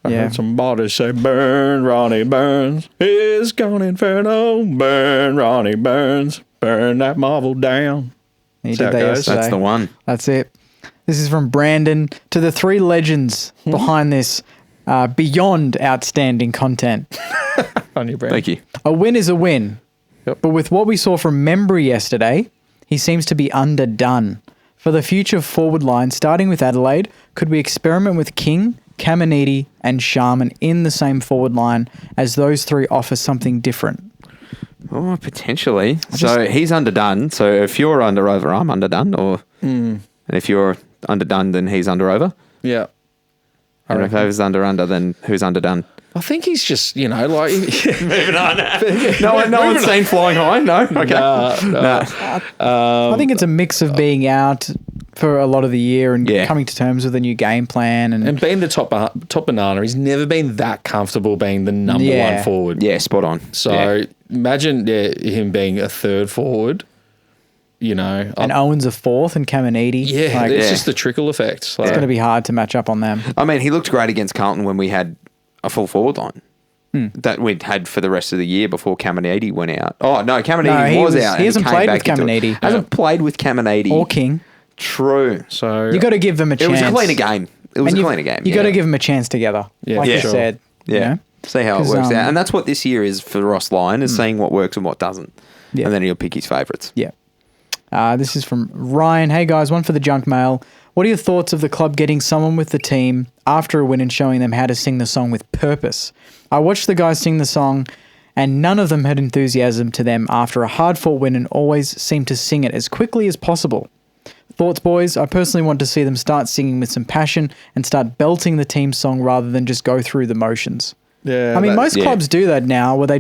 I Yeah. heard somebody say, burn, Ronnie Burns. He's gone inferno. Burn, Ronnie Burns. Burn that marvel down. He That's did how it that goes. yesterday. That's the one. That's it. This is from Brandon. To the 3 legends behind this beyond outstanding content. On your brain. Thank you. A win is a win. Yep. But with what we saw from Membry yesterday, he seems to be underdone. For the future forward line, starting with Adelaide, could we experiment with King, Caminiti and Sharman in the same forward line, as those 3 offer something different? Oh, potentially. So he's underdone. So if you're under over, I'm underdone. Or and if you're underdone, then he's under over. Yeah. And if over's under, then who's underdone? I think he's just, like... Moving on. no one's saying flying high. No. Okay. I think it's a mix of being out for a lot of the year and Yeah. coming to terms with a new game plan. And And being the top banana, he's never been that comfortable being the number Yeah. one forward. Yeah, spot on. So Yeah. imagine him being a third forward, and Owen's a 4th and Caminiti. Yeah, Like, it's Yeah. just the trickle effect. it's going to be hard to match up on them. I mean, he looked great against Carlton when we had a full forward line that we'd had for the rest of the year before Caminiti went out. Oh, no, Caminiti he was was- out. he and hasn't came played back with into it. Caminiti. Hasn't played with Caminiti. Or King. True. So You got to give them a It chance. was a cleaner game. It was And a you've- cleaner game. You got to give them a chance together, Yeah, like for you sure. said. Yeah. You know? See how it 'Cause, works out. And that's what this year is for Ross Lyon, is seeing what works and what doesn't. Yeah. And then he'll pick his favourites. Yeah. This is from Ryan. Hey guys, one for the junk mail. What are your thoughts of the club getting someone with the team after a win and showing them how to sing the song with purpose? I watched the guys sing the song and none of them had enthusiasm to them after a hard-fought win and always seemed to sing it as quickly as possible. Thoughts, boys? I personally want to see them start singing with some passion and start belting the team song rather than just go through the motions. yeah, I mean, most yeah. clubs do that now where they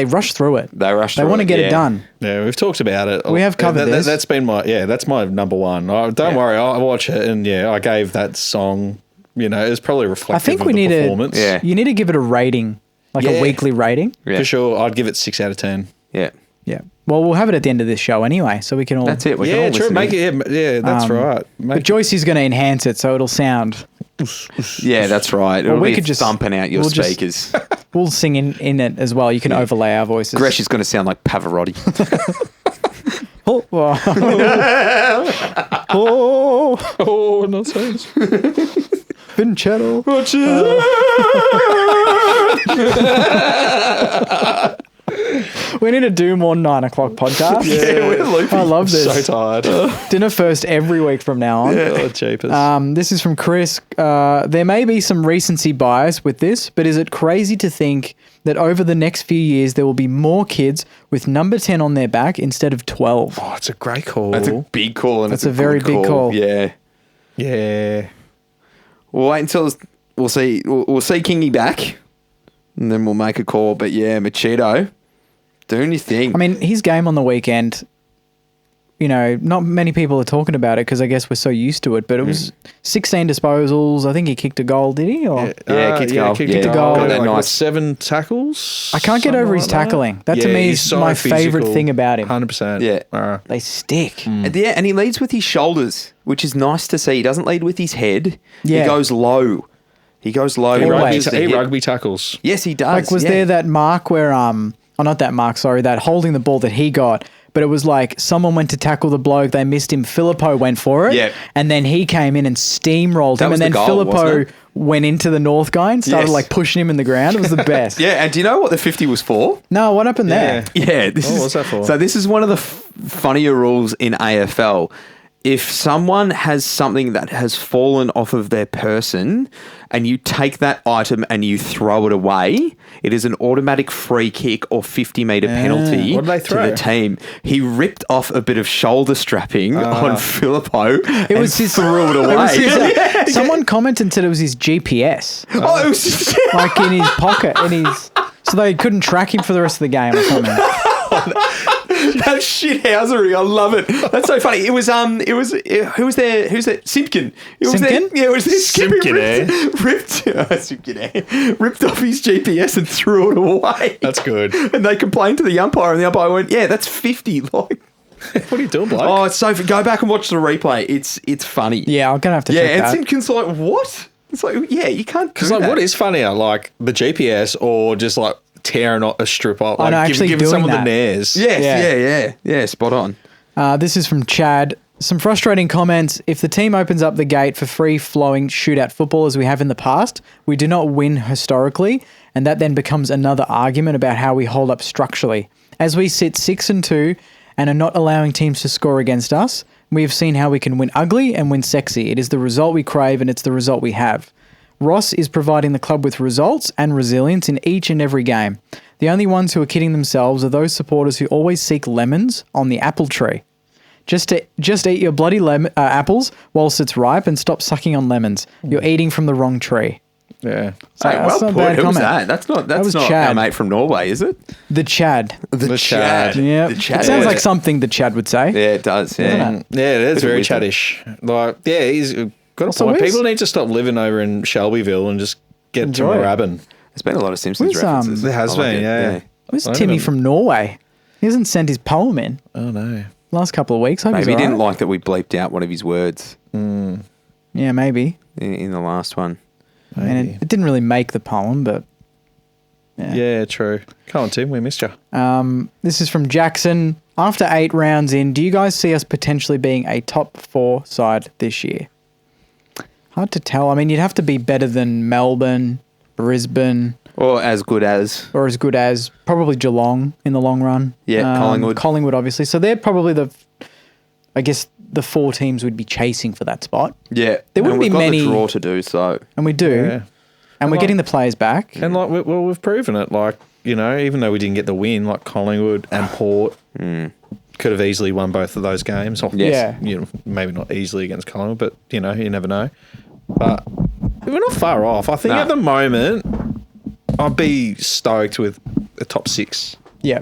rush through it. They rush They through want to it, get yeah. it done. Yeah, we've talked about it. We have covered this. That's been that's my number one. Don't worry, I'll watch it. And I gave that song, it's probably reflective I think of we the need performance. Yeah. You need to give it a rating, like a Yeah. weekly rating. Yeah. For sure, I'd give it 6 out of 10. Yeah. Yeah. Well, we'll have it at the end of this show anyway, so we can all. That's it. We can Yeah, all true. listen Make in. it. Yeah, that's right. But Joycey's going to enhance it, so it'll sound. Yeah, that's right. It'll we be could just- thumping out your we'll just- speakers. We'll sing in it as well. You can overlay our voices. Gresh is going to sound like Pavarotti. Oh, oh, Oh, not so. Vincetto. We need to do more 9 o'clock podcasts. Yeah, we're loopy. I love this. So tired. Dinner first every week from now on. Oh, jeepers. This is from Chris. There may be some recency bias with this, but is it crazy to think that over the next few years there will be more kids with number 10 on their back instead of 12? Oh, it's a great call. That's a big call. And That's it's a very good big call. Yeah. Yeah. We'll wait until we'll see. We'll see Kingy back, and then we'll make a call. But yeah, Machito, doing your thing. I mean, his game on the weekend, not many people are talking about it because I guess we're so used to it, but it was 16 disposals. I think he kicked a goal, did he? Or Yeah, kicked a goal. Kicked Yeah, a goal. got that Like, nice- 7 tackles. I can't get over his something like tackling. That to me he's is so my favourite physical. thing about him. 100%. Yeah. They stick. Yeah, and he leads with his shoulders, which is nice to see. He doesn't lead with his head. Yeah. He goes low. He goes low. He He rugby, Always. reaches the he hip. rugby tackles. Yes, he does. Like, was yeah. there that mark where, not that mark, sorry, that holding the ball that he got, but it was like someone went to tackle the bloke, they missed him, Filippo went for it, Yeah. and then he came in and steamrolled That him, was and the then goal, wasn't Filippo it? went into the North guy and started Yes. like pushing him in the ground. It was the best. Yeah, and do you know what the 50 was for? No, what happened there? Yeah, this What's that for? So this is one of the funnier rules in AFL. If someone has something that has fallen off of their person and you take that item and you throw it away, it is an automatic free kick or 50-metre penalty What did they to throw? the team. He ripped off a bit of shoulder strapping on Filippo It was his. threw it away. It was his, someone commented and said it was his GPS, Oh, it was just... like in his pocket, so they couldn't track him for the rest of the game or something. That's shithousery. I love it. That's so funny. It was who was there? Who's that? Simpkin. It was Simpkin? Yeah, it was this Simpkin, ripped off his GPS and threw it away. That's good. And they complained to the umpire, and the umpire went, "Yeah, that's 50." Like, What are you doing, bloke? oh, it's so. Go back and watch the replay. It's funny. Yeah, I'm gonna have to Yeah, check and that. Simpkin's like, "What?" It's like, yeah, you can't do Because like, that. what is funnier, like the GPS or just like tearing a strip up? Oh, Like no, actually giving doing someone that. the nares. Yes, yeah. Spot on. This is from Chad. Some frustrating comments. If the team opens up the gate for free-flowing shootout football as we have in the past, we do not win historically, and that then becomes another argument about how we hold up structurally. As we sit 6-2 and are not allowing teams to score against us, we have seen how we can win ugly and win sexy. It is the result we crave, and it's the result we have. Ross is providing the club with results and resilience in each and every game. The only ones who are kidding themselves are those supporters who always seek lemons on the apple tree. Just eat your bloody apples whilst it's ripe and stop sucking on lemons. You're eating from the wrong tree. Yeah. So Hey, that's well not a put. bad Who was comment. that? That's was not Chad. our mate from Norway, is it? The Chad. The Chad. Yeah. The Chad. It sounds Yeah. like something the Chad would say. Yeah, it does. Yeah. Yeah, that's very wisdom. chattish. Like, yeah, he's got a Also, point. where's- People need to stop living over in Shelbyville and just get Enjoy to it. Moorabbin. There's been a lot of Simpsons Where's, references. There has I like been, it, yeah. Where's I Timmy don't- from Norway? He hasn't sent his poem in Oh, no. last couple of weeks. Hope he's Maybe he all didn't right. like that we bleeped out one of his words Yeah, maybe. in the last one. And it didn't really make the poem, but Yeah, true. Come on, Tim. We missed you. this is from Jackson. After 8 rounds in, do you guys see us potentially being a top 4 side this year? Hard to tell. I mean, you'd have to be better than Melbourne, Brisbane, Or as good as. or as good as probably Geelong in the long run. Yeah, Collingwood. Collingwood, obviously. So they're probably I guess the 4 teams would be chasing for that spot. Yeah. There wouldn't and we've be got many- the draw to do so. And we do. Yeah. And we're like- getting the players back. And like, we've proven it. Like, you know, even though we didn't get the win, like Collingwood and Port could have easily won both of those games. Or, Yes. Yeah. You know, maybe not easily against Collingwood, but you know, you never know. But we're not far off. I think No. at the moment, I'd be stoked with a top 6. Yeah.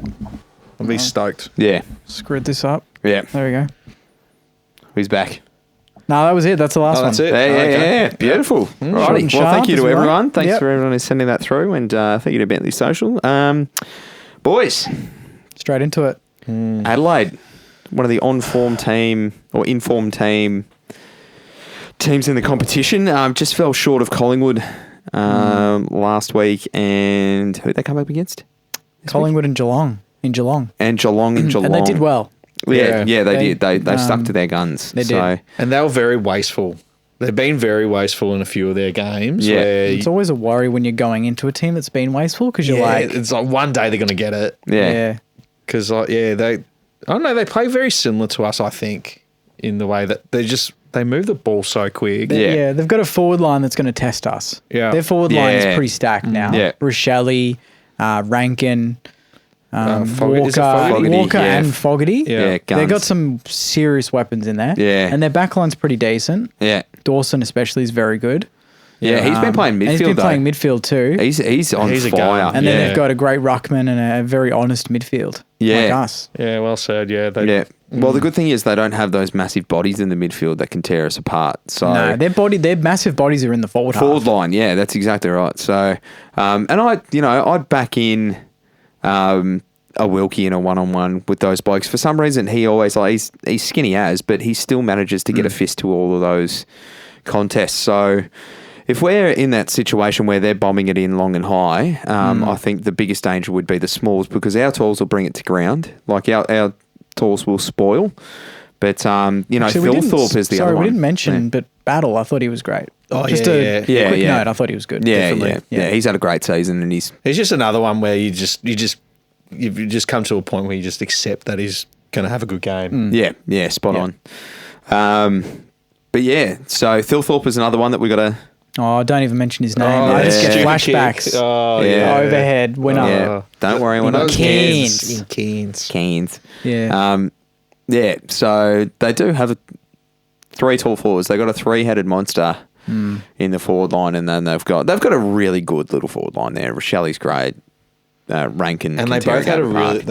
I'd be stoked. Yeah. Screwed this up. Yeah. There we go. Who's back? No, that was it. That's the last Oh, one. that's it. Yeah, Okay. yeah. Beautiful. Short Righty. and Well, sharp thank you as to well. everyone. Thanks Yep. for everyone who's sending that through. And thank you to Bentley Social. Boys, Straight into it. Adelaide, one of the on-form team or informed teams in the competition, just fell short of Collingwood last week. And who did they come up against? Collingwood and Geelong. In Geelong. And Geelong and Geelong. And they did well. Yeah, Yeah. they They- did. They stuck to their guns. they did. So, And they were very wasteful. They've been very wasteful in a few of their games. Yeah. Where It's always a worry when you're going into a team that's been wasteful because you're like, it's like one day they're going to get it. yeah. Because, like, I don't know, they play very similar to us, I think, in the way that they move the ball so quick. Yeah. yeah, they've got a forward line that's going to test us. Yeah. Their forward line is Yeah. pretty stacked now. Yeah. Rochelle, Rankin, Fogarty- is it Walker, Fogarty? Walker Yeah. and Fogarty. Yeah. Yeah, They've guns. got some serious weapons in there. Yeah. And their backline's pretty decent. Yeah. Dawson especially is very good. Yeah, he's been playing midfield, And he's been though. playing midfield too. He's on He's a fire. gun. And then Yeah. they've got a great ruckman and a very honest midfield. Yeah. Like us. Yeah, well said. Yeah. Yeah. Well, the good thing is they don't have those massive bodies in the midfield that can tear us apart. So No, their massive bodies are in the forward forward half. line, yeah, that's exactly right. So, and I'd back in a Wilkie in a one-on-one with those blokes. For some reason, he always he's skinny as, but he still manages to get a fist to all of those contests. So, if we're in that situation where they're bombing it in long and high, I think the biggest danger would be the smalls because our talls will bring it to ground. Like our tools will spoil. But, Actually, Thilthorpe is the other one. we didn't mention, but Battle, I thought he was great. Oh, Just yeah, a yeah. quick Yeah. note, I thought he was good. Yeah, Definitely. yeah. He's had a great season, and he's He's just another one where you just come to a point where you just accept that he's going to have a good game. spot Yeah. on. But yeah, so Thilthorpe is another one that we got to. Oh, don't even mention his name. Oh, I just yeah. get Stupid flashbacks. kick. Oh, Yeah. yeah. Overhead, winner. Yeah, don't worry, we're In not Cairns. In Cairns. Cairns. Yeah. So they do have 3 tall forwards. They got a 3-headed monster in the forward line, and then they've got a really good little forward line there. Rochelli's great. Rankin And they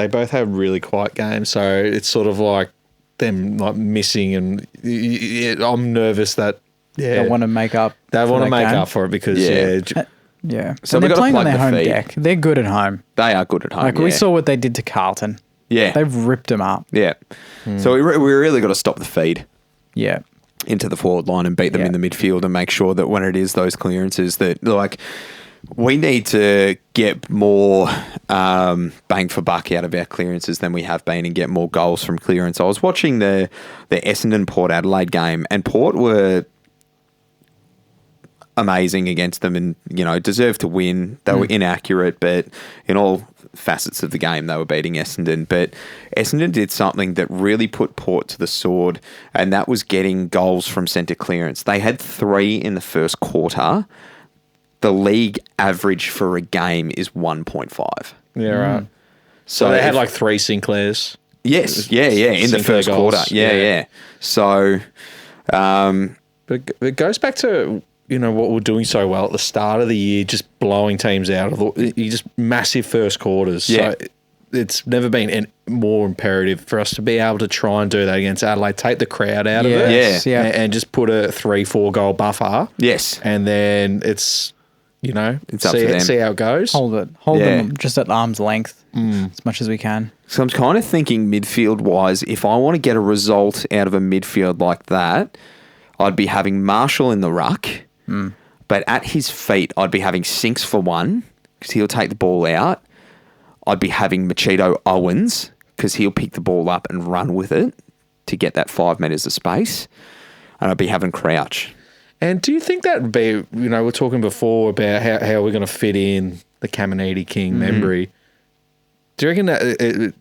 both had really quiet games, so it's sort of like them like missing, and I'm nervous that They want to make up. they for want to that make game. up for it because Yeah. Yeah. So And we've they're gotta playing on plug their the home feed. deck. They're good at home. They are good at home. Like we saw what they did to Carlton. Yeah, They've ripped them up. yeah. So we really got to stop the feed Yeah. into the forward line and beat them Yeah. in the midfield, and make sure that when it is those clearances that like we need to get more bang for buck out of our clearances than we have been, and get more goals from clearance. I was watching the Essendon Port Adelaide game, and Port were amazing against them, and deserved to win. They were inaccurate, but in all facets of the game they were beating Essendon. But Essendon did something that really put Port to the sword, and that was getting goals from centre clearance. They had 3 in the first quarter. The league average for a game is 1.5. Yeah, right. So So they had if- like 3 Sinclairs. yes, yeah, in the Sinclair first goals. quarter. Yeah, Yeah. yeah. So But it goes back to what we're doing so well at the start of the year, just blowing teams out of you just massive first quarters. Yeah. So it's never been more imperative for us to be able to try and do that against Adelaide. Take the crowd out of it, Yes, yeah. and just put a 3-4 goal buffer. yes, And then it's It's up to them. see how it goes. Hold Yeah. them just at arm's length as much as we can. So I'm kind of thinking midfield wise, if I want to get a result out of a midfield like that, I'd be having Marshall in the ruck, but at his feet, I'd be having Sinks for one because he'll take the ball out. I'd be having Machito Owens because he'll pick the ball up and run with it to get that 5 metres of space, and I'd be having Crouch. And do you think that would be, we're talking before about how we're going to fit in the Caminiti King Membry. Do you reckon that it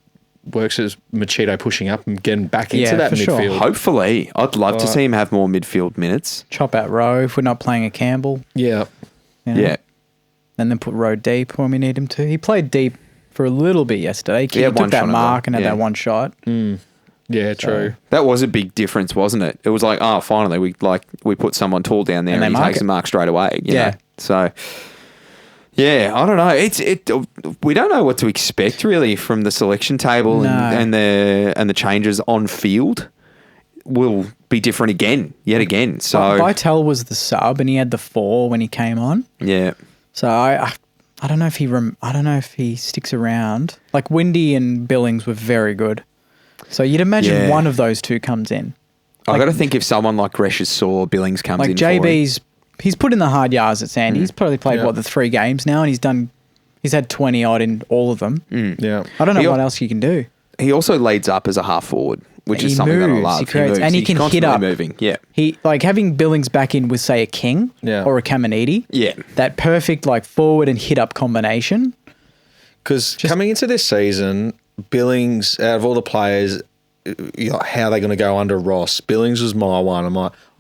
works as Machito pushing up and getting back into Yeah, that for sure. midfield? Hopefully, I'd love to see him have more midfield minutes. Chop out Rowe if we're not playing a Campbell. Yeah. you know, Yeah. And then put Rowe deep when we need him to. He played deep for a little bit yesterday. He had one took that shot at mark that. and had Yeah. that one shot. Yeah, true. That was a big difference, wasn't it? It was like, oh, finally, we put someone tall down there And and, they he mark takes it. the mark straight away. You Yeah. know? So, yeah, I don't know. We don't know what to expect really from the selection table No. and the changes on field will be different yet again. So Vitale was the sub and he had the 4 when he came on. yeah, So I don't know if I don't know if he sticks around. Like Windy and Billings were very good. So you'd imagine Yeah. one of those two comes in. I got to think if someone like Gresh is sore, Billings comes Like in. For him. he's put in the hard yards at Sandy. He's probably played Yeah. the 3 games now, and he's had 20 odd in all of them. Yeah. I don't know He- what else you can do. He also leads up as a half forward, which He is something that I moves, love. he creates- moves. and he He's can hit constantly up. moving. Yeah, He like having Billings back in with say a King Yeah. or a Caminiti. yeah. That perfect like forward and hit up combination. Because coming into this season, Billings, out of all the players, how they're going to go under Ross, Billings was my one.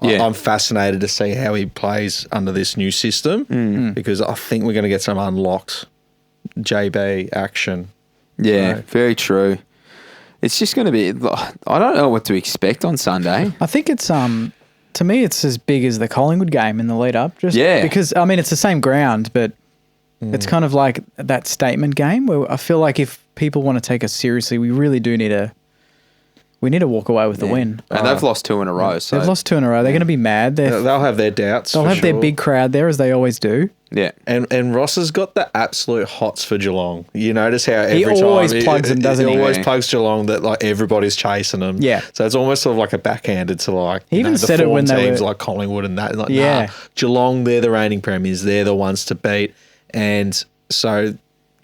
Yeah. I'm fascinated to see how he plays under this new system because I think we're going to get some unlocked JB action. Yeah, Right. very true. It's just going to be. I don't know what to expect on Sunday. I think it's to me it's as big as the Collingwood game in the lead up. Just Yeah. because I mean it's the same ground, but it's kind of like that statement game where I feel like if people want to take us seriously, we really do need to walk away with the win. And they've lost 2 in a row. So They've lost 2 in a row. They're going to be mad. They'll have their doubts. They'll for have their sure. big crowd there as they always do. yeah, And Ross has got the absolute hots for Geelong. You notice how every He time always plugs them, doesn't he? He always Yeah. plugs Geelong that like everybody's chasing them. Yeah. So it's almost sort of like a backhanded to like He even the said it when form they teams were- like Collingwood and that. Like, Yeah. nah, Geelong, they're the reigning premiers. They're the ones to beat. And so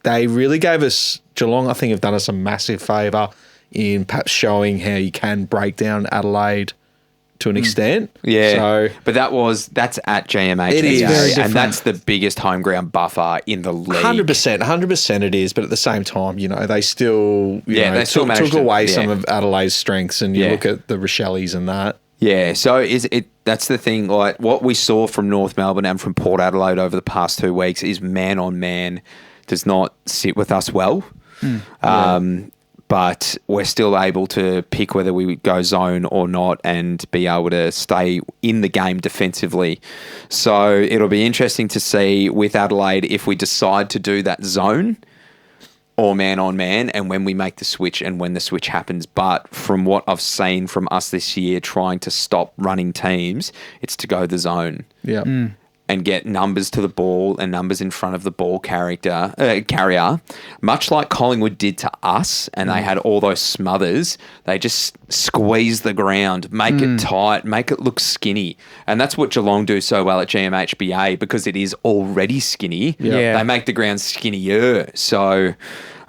they really gave us Geelong. I think have done us a massive favour in perhaps showing how you can break down Adelaide to an extent. Yeah, So but that's at GMH. It is. Very and different. that's the biggest home ground buffer in the league. 100% it is, but at the same time, they still, they still took managed to- away yeah. some of Adelaide's strengths, and you Yeah. look at the Rochelle's and that. Yeah, so that's the thing. Like what we saw from North Melbourne and from Port Adelaide over the past 2 weeks is man on man does not sit with us well. But we're still able to pick whether we go zone or not and be able to stay in the game defensively. So it'll be interesting to see with Adelaide if we decide to do that zone or man on man and when we make the switch and when the switch happens. But from what I've seen from us this year trying to stop running teams, it's to go the zone. Yeah. And get numbers to the ball and numbers in front of the ball carrier, much like Collingwood did to us, and they had all those smothers. They just squeeze the ground, make it tight, make it look skinny. And that's what Geelong do so well at GMHBA because it is already skinny. Yeah. They make the ground skinnier. So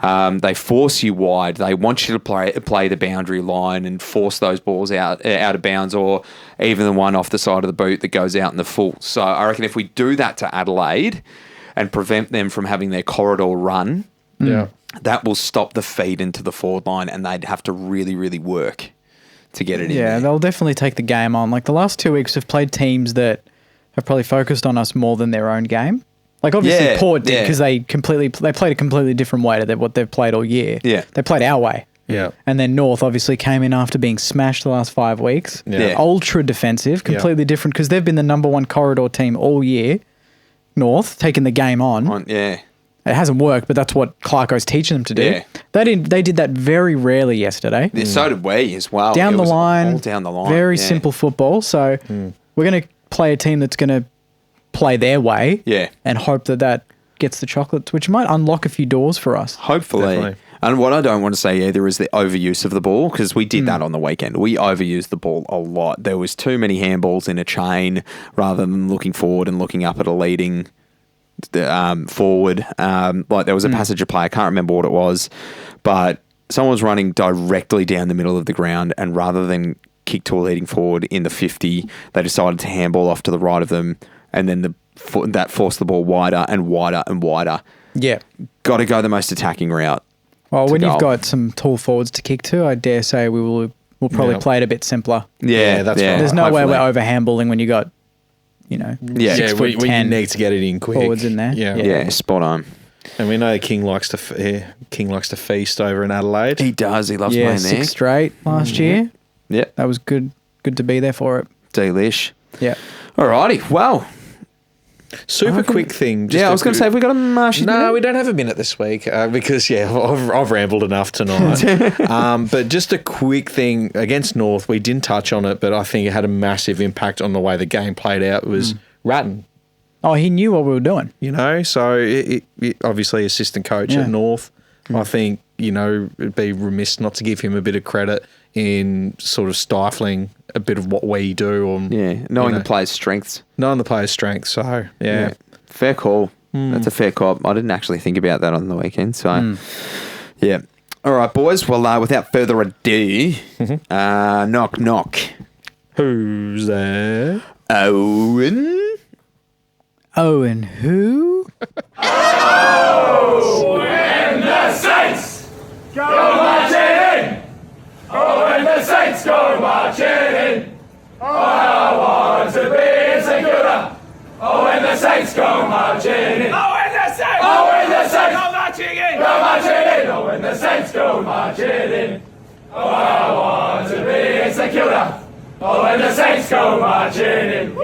they force you wide. They want you to play the boundary line and force those balls out of bounds or even the one off the side of the boot that goes out in the full. So I reckon if we do that to Adelaide and prevent them from having their corridor run, that will stop the feed into the forward line and they'd have to really, really work to get it in Yeah, there. they'll definitely take the game on. Like the last 2 weeks have played teams that have probably focused on us more than their own game. Like obviously Yeah, Port did yeah. because they played a completely different way to what they've played all year. Yeah. They played our way. Yeah. And then North obviously came in after being smashed the last 5 weeks. Yeah. Ultra defensive, completely different because they've been the number one corridor team all year. North taking the game on. Yeah. It hasn't worked, but that's what Clarko's teaching them to do. Yeah. They did that very rarely yesterday. Yeah, so did we as well. Down It the was line. all down the line. Very yeah. simple football. So we're going to play a team that's going to play their way. Yeah. And hope that gets the chocolates, which might unlock a few doors for us. Hopefully. Definitely. And what I don't want to say either is the overuse of the ball because we did that on the weekend. We overused the ball a lot. There was too many handballs in a chain rather than looking forward and looking up at a leading forward. Like there was a passage of play. I can't remember what it was, but someone was running directly down the middle of the ground and rather than kick to a leading forward in the 50, they decided to handball off to the right of them and then that forced the ball wider and wider and wider. Yeah. Got to go the most attacking route. Well, when goal. you've got some tall forwards to kick to, I dare say we'll probably play it a bit simpler. Yeah, that's right. There's no way hopefully. we're over handballing when you got, Yeah. 6 foot we 10 need to get it in quick. forwards in there. Yeah. Yeah, spot on. And we know King likes to feast over in Adelaide. He does. He loves Yeah, playing there. 6 straight last year. Yep. That was good to be there for it. Delish. Yeah. Alrighty. Well. Super quick thing. I was going to say, have we got a Marshy? No, we don't have a minute this week because, I've rambled enough tonight. But just a quick thing against North, we didn't touch on it, but I think it had a massive impact on the way the game played out. It was Ratton, Oh, he knew what we were doing. so it obviously assistant coach Yeah. at North. I think, it'd be remiss not to give him a bit of credit in sort of stifling a bit of what we do. Or, Yeah. Knowing the player's strengths. knowing the player's strengths. So, yeah. Fair call. That's a fair call. I didn't actually think about that on the weekend. So, yeah. All right, boys. Well, without further ado, knock, knock. Who's there? Owen. Oh, and who? Oh, when the Saints go marching in.